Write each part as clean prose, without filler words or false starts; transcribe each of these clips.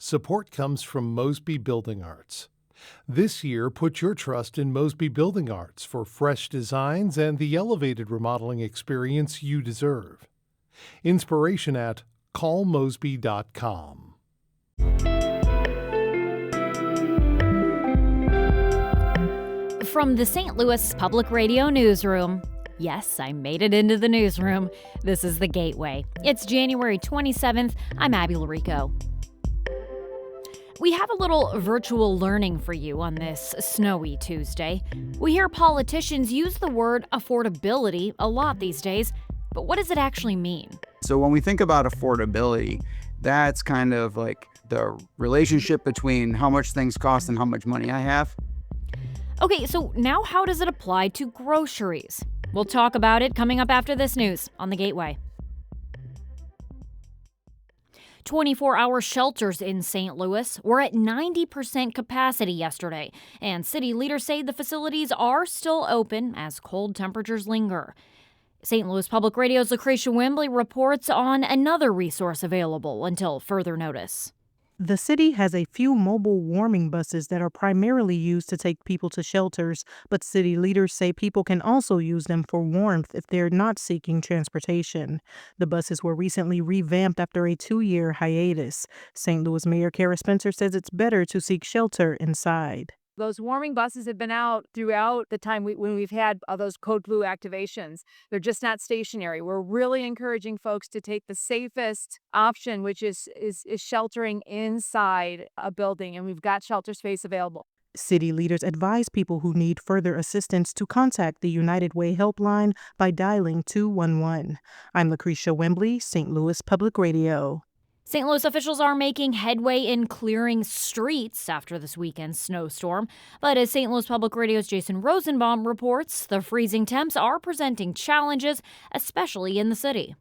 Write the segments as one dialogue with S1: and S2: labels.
S1: Support comes from Mosby Building Arts. This year, put your trust in Mosby Building Arts for fresh designs and the elevated remodeling experience you deserve. Inspiration at callmosby.com.
S2: From the St. Louis Public Radio Newsroom. Yes, I made it into the newsroom. This is The Gateway. It's January 27th. I'm Abby Larico. We have a little virtual learning for you on this snowy Tuesday. We hear politicians use the word affordability a lot these days, but what does it actually mean?
S3: So when we think about affordability, that's kind of like the relationship between how much things cost and how much money I have.
S2: Okay, so now how does it apply to groceries? We'll talk about it coming up after this news on The Gateway. 24-hour shelters in St. Louis were at 90% capacity yesterday, and city leaders say the facilities are still open as cold temperatures linger. St. Louis Public Radio's Lucretia Wembley reports on another resource available until further notice.
S4: The city has a few mobile warming buses that are primarily used to take people to shelters, but city leaders say people can also use them for warmth if they're not seeking transportation. The buses were recently revamped after a 2-year hiatus. St. Louis Mayor Kara Spencer says it's better to seek shelter inside.
S5: Those warming buses have been out throughout the time when we've had those code blue activations. They're just not stationary. We're really encouraging folks to take the safest option, which is sheltering inside a building, and we've got shelter space available.
S4: City leaders advise people who need further assistance to contact the United Way helpline by dialing 211. I'm Lucretia Wembley, St. Louis Public Radio.
S2: St. Louis officials are making headway in clearing streets after this weekend's snowstorm. But as St. Louis Public Radio's Jason Rosenbaum reports, the freezing temps are presenting challenges, especially in the city.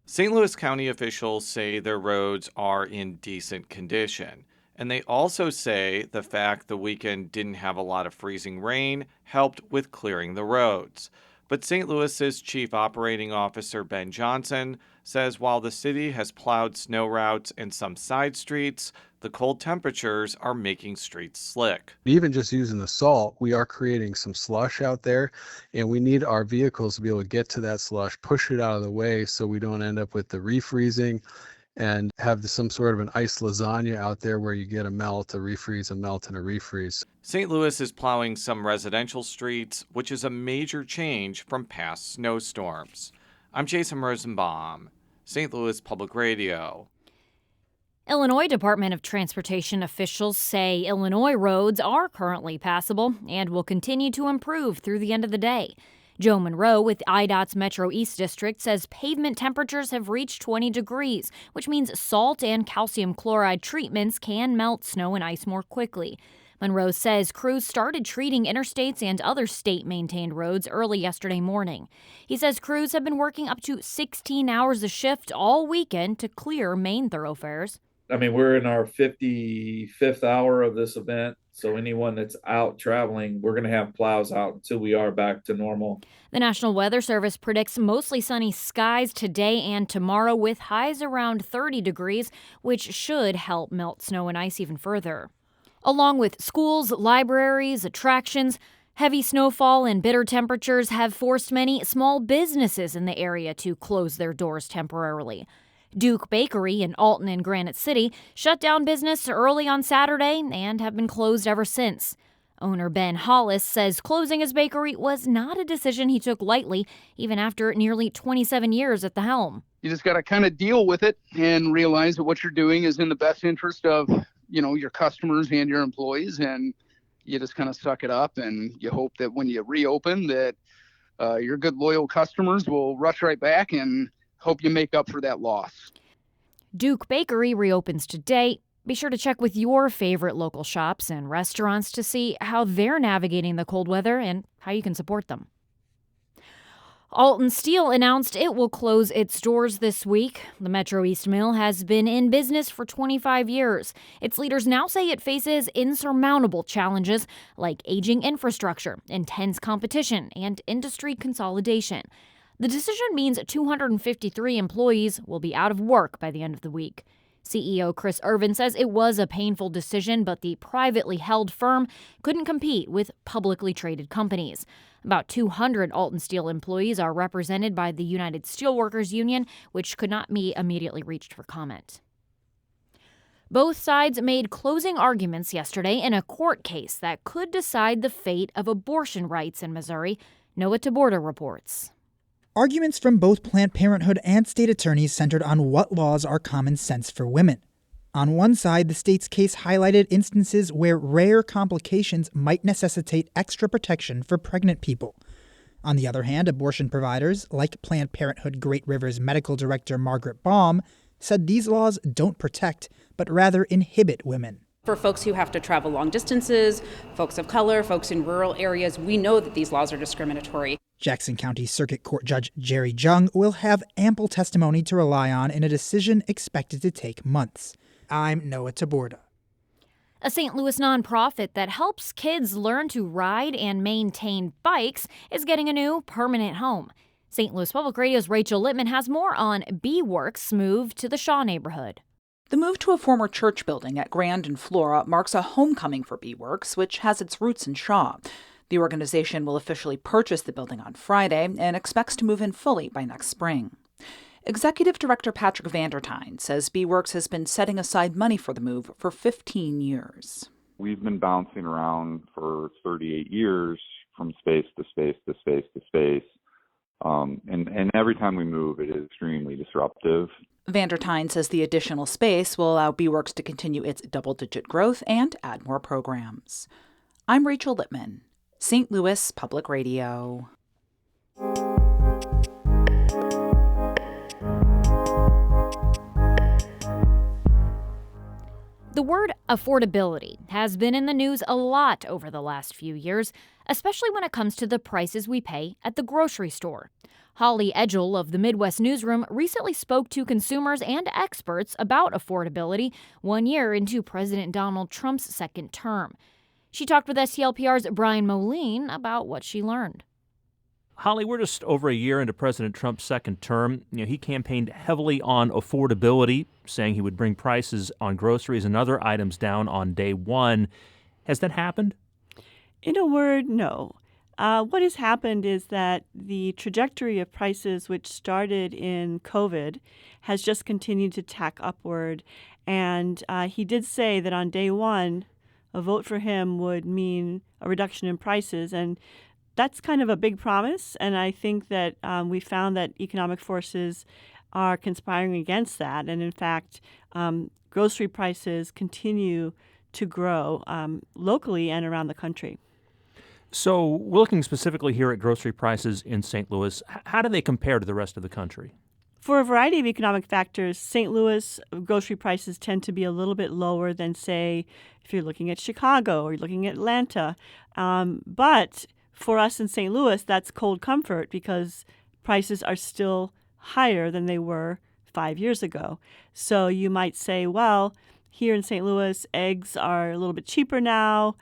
S6: St. Louis County officials say their roads are in decent condition. And they also say the fact the weekend didn't have a lot of freezing rain helped with clearing the roads. But St. Louis's Chief Operating Officer Ben Johnson says while the city has plowed snow routes in some side streets, the cold temperatures are making streets slick.
S7: Even just using the salt, we are creating some slush out there, and we need our vehicles to be able to get to that slush, push it out of the way so we don't end up with the refreezing and have some sort of an ice lasagna out there where you get a melt, a refreeze, a melt, and a refreeze.
S6: St. Louis is plowing some residential streets, which is a major change from past snowstorms. I'm Jason Rosenbaum, St. Louis Public Radio.
S2: Illinois Department of Transportation officials say Illinois roads are currently passable and will continue to improve through the end of the day. Joe Monroe with IDOT's Metro East District says pavement temperatures have reached 20 degrees, which means salt and calcium chloride treatments can melt snow and ice more quickly. Monroe says crews started treating interstates and other state-maintained roads early yesterday morning. He says crews have been working up to 16 hours a shift all weekend to clear main thoroughfares.
S8: I mean, we're in our 55th hour of this event, so anyone that's out traveling, we're going to have plows out until we are back to normal.
S2: The National Weather Service predicts mostly sunny skies today and tomorrow with highs around 30 degrees, which should help melt snow and ice even further. Along with schools, libraries, attractions, heavy snowfall and bitter temperatures have forced many small businesses in the area to close their doors temporarily. Duke Bakery in Alton and Granite City shut down business early on Saturday and have been closed ever since. Owner Ben Hollis says closing his bakery was not a decision he took lightly, even after nearly 27 years at the helm.
S9: You just got to kind of deal with it and realize that what you're doing is in the best interest of, your customers and your employees, and you just kind of suck it up, and you hope that when you reopen that your good loyal customers will rush right back and hope you make up for that loss.
S2: Duke Bakery reopens today. Be sure to check with your favorite local shops and restaurants to see how they're navigating the cold weather and how you can support them. Alton Steel announced it will close its doors this week. The Metro East mill has been in business for 25 years. Its leaders now say it faces insurmountable challenges like aging infrastructure, intense competition, and industry consolidation. The decision means 253 employees will be out of work by the end of the week. CEO Chris Irvin says it was a painful decision, but the privately held firm couldn't compete with publicly traded companies. About 200 Alton Steel employees are represented by the United Steelworkers Union, which could not be immediately reached for comment. Both sides made closing arguments yesterday in a court case that could decide the fate of abortion rights in Missouri. Noah Taborda reports.
S10: Arguments from both Planned Parenthood and state attorneys centered on what laws are common sense for women. On one side, the state's case highlighted instances where rare complications might necessitate extra protection for pregnant people. On the other hand, abortion providers, like Planned Parenthood Great Rivers medical director Margaret Baum, said these laws don't protect, but rather inhibit women.
S11: For folks who have to travel long distances, folks of color, folks in rural areas, we know that these laws are discriminatory.
S10: Jackson County Circuit Court Judge Jerry Jung will have ample testimony to rely on in a decision expected to take months. I'm Noah Taborda.
S2: A St. Louis nonprofit that helps kids learn to ride and maintain bikes is getting a new permanent home. St. Louis Public Radio's Rachel Littman has more on B-Works' move to the Shaw neighborhood.
S12: The move to a former church building at Grand and Flora marks a homecoming for B-Works, which has its roots in Shaw. The organization will officially purchase the building on Friday and expects to move in fully by next spring. Executive Director Patrick Vandertine says B-Works has been setting aside money for the move for 15 years.
S13: We've been bouncing around for 38 years from space to space to space to space. And every time we move, it is extremely disruptive.
S12: Vandertine says the additional space will allow B-Works to continue its double-digit growth and add more programs. I'm Rachel Littman, St. Louis Public Radio.
S2: The word affordability has been in the news a lot over the last few years, especially when it comes to the prices we pay at the grocery store. Holly Edgell of the Midwest Newsroom recently spoke to consumers and experts about affordability 1 year into President Donald Trump's second term. She talked with STLPR's Brian Moline about what she learned.
S14: Holly, we're just over a year into President Trump's second term. He campaigned heavily on affordability, saying he would bring prices on groceries and other items down on day one. Has that happened?
S15: In a word, no. What has happened is that the trajectory of prices, which started in COVID, has just continued to tack upward. And he did say that on day one, a vote for him would mean a reduction in prices. And that's kind of a big promise. And I think that we found that economic forces are conspiring against that. And in fact, grocery prices continue to grow locally and around the country.
S14: So we're looking specifically here at grocery prices in St. Louis. How do they compare to the rest of the country?
S15: For a variety of economic factors, St. Louis grocery prices tend to be a little bit lower than, say, if you're looking at Chicago or you're looking at Atlanta. But for us in St. Louis, that's cold comfort because prices are still higher than they were 5 years ago. So you might say, well, here in St. Louis, eggs are a little bit cheaper now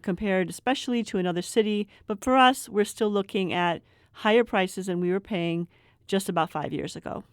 S15: compared especially to another city. But for us, we're still looking at higher prices than we were paying just about 5 years ago.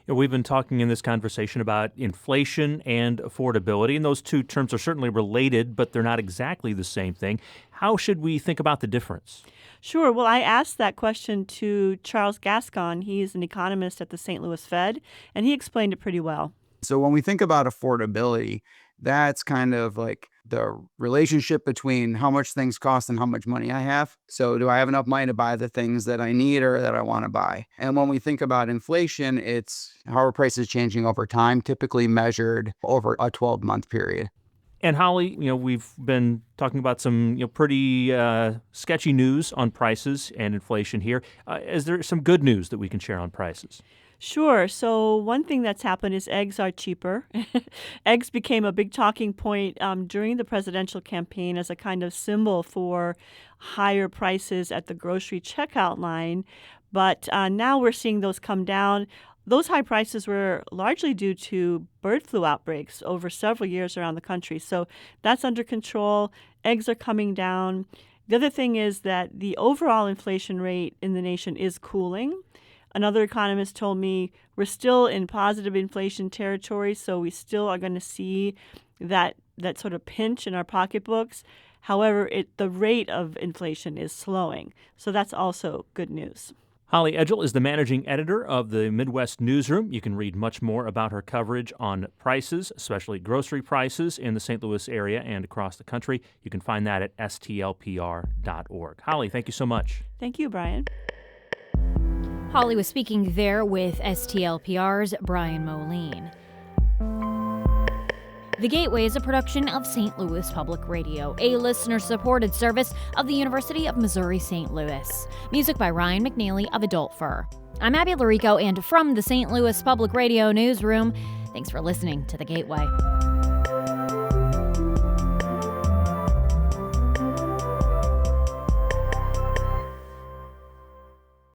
S14: We've been talking in this conversation about inflation and affordability, and those two terms are certainly related, but they're not exactly the same thing. How should we think about the difference?
S15: Sure. Well, I asked that question to Charles Gascon. He's an economist at the St. Louis Fed, and he explained it pretty well.
S3: So when we think about affordability, that's kind of like the relationship between how much things cost and how much money I have. So do I have enough money to buy the things that I need or that I want to buy? And when we think about inflation, it's how are prices changing over time, typically measured over a 12-month period.
S14: And Holly, we've been talking about some pretty sketchy news on prices and inflation here. Is there some good news that we can share on prices?
S15: Sure. So one thing that's happened is eggs are cheaper. Eggs became a big talking point during the presidential campaign as a kind of symbol for higher prices at the grocery checkout line. But now we're seeing those come down. Those high prices were largely due to bird flu outbreaks over several years around the country. So that's under control. Eggs are coming down. The other thing is that the overall inflation rate in the nation is cooling. Another economist told me we're still in positive inflation territory, so we still are going to see that sort of pinch in our pocketbooks. However, the rate of inflation is slowing, so that's also good news.
S14: Holly Edgell is the managing editor of the Midwest Newsroom. You can read much more about her coverage on prices, especially grocery prices in the St. Louis area and across the country. You can find that at stlpr.org. Holly, thank you so much.
S15: Thank you, Brian.
S2: Holly was speaking there with STLPR's Brian Moline. The Gateway is a production of St. Louis Public Radio, a listener-supported service of the University of Missouri-St. Louis. Music by Ryan McNeely of Adult Fur. I'm Abby Larico, and from the St. Louis Public Radio Newsroom, thanks for listening to The Gateway.